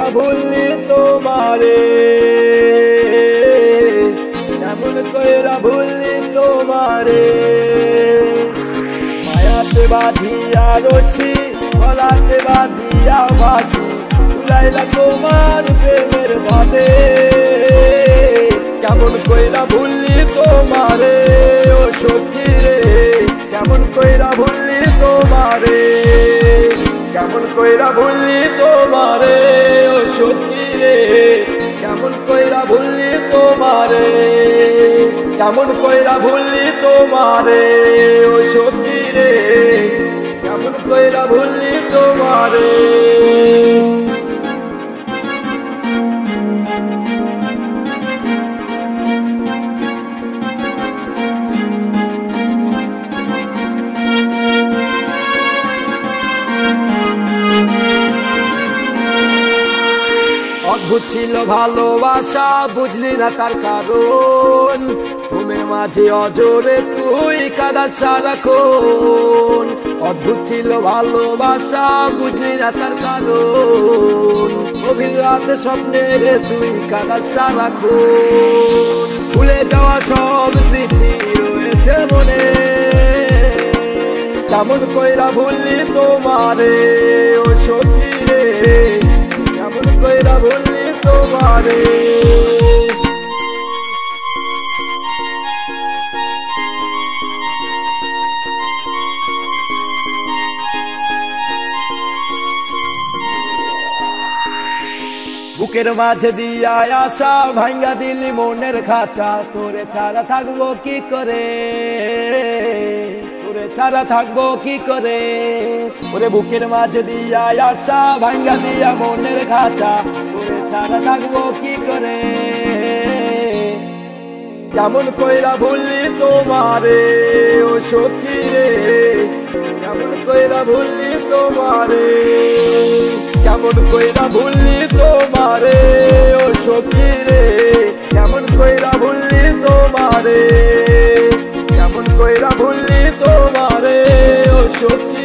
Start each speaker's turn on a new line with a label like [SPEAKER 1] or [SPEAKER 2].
[SPEAKER 1] কইরা ভুললি তোমারে, কেমন কইরা ভুললি তোমারে। মায়াতে বাঁধিয়া রশি, গলাতে বাঁধিয়া বাঁশি, চুলাইলা তোমার প্রেমের বাঁধে। কেমন কইরা ভুললি তোমারে ও সখী রে, কেমন কইরা ভুললি তোমারে, কেমন কইরা ভুললি তোমারে ও সখী রে, কেমন কইরা ভুললি তোমারে, কেমন কইরা ভুললি তোমারে ও সখী রে, কেমন কইরা ভুললি তোমারে। অদ্ভুত ছিল ভালোবাসা, বুঝলি না তার কারণ, ঘুমের মাঝে অজরে তুই কাঁদাস সারাক্ষণ। অদ্ভুত ছিল ভালোবাসা, বুঝলি না তার কারণ, গভীর রাতে স্বপ্নে রে তুই কাঁদাস সারাক্ষণ। ভুলে যাওয়া সব স্মৃতি রয়েছে মনে, কেমন কইরা ভুললি তোমারে ও সখী রে, কেমন কইরা ভুললি তোমারে। বুকের মাঝে দিয়া আশা ভাঙ্গা দিলি মনের খাঁচা, তোরে ছাড়া থাকবো কি করে, তোরে ছাড়া থাকবো কি করে। ওরে বুকের মাঝে দিয়া আশা ভাঙ্গা দিয়া মনের খাঁচা, তোরে ছাড়া থাকবো কি করে। কেমন কইরা ভুললি তোমারে ও সখী রে, কেমন কইরা ভুললি তোমারে, কেমন কইরা ভুললি তোমারে ও সখী রে, কেমন কইরা ভুললি তোমারে, কেমন কইরা ভুললি তোমারে ও সখী।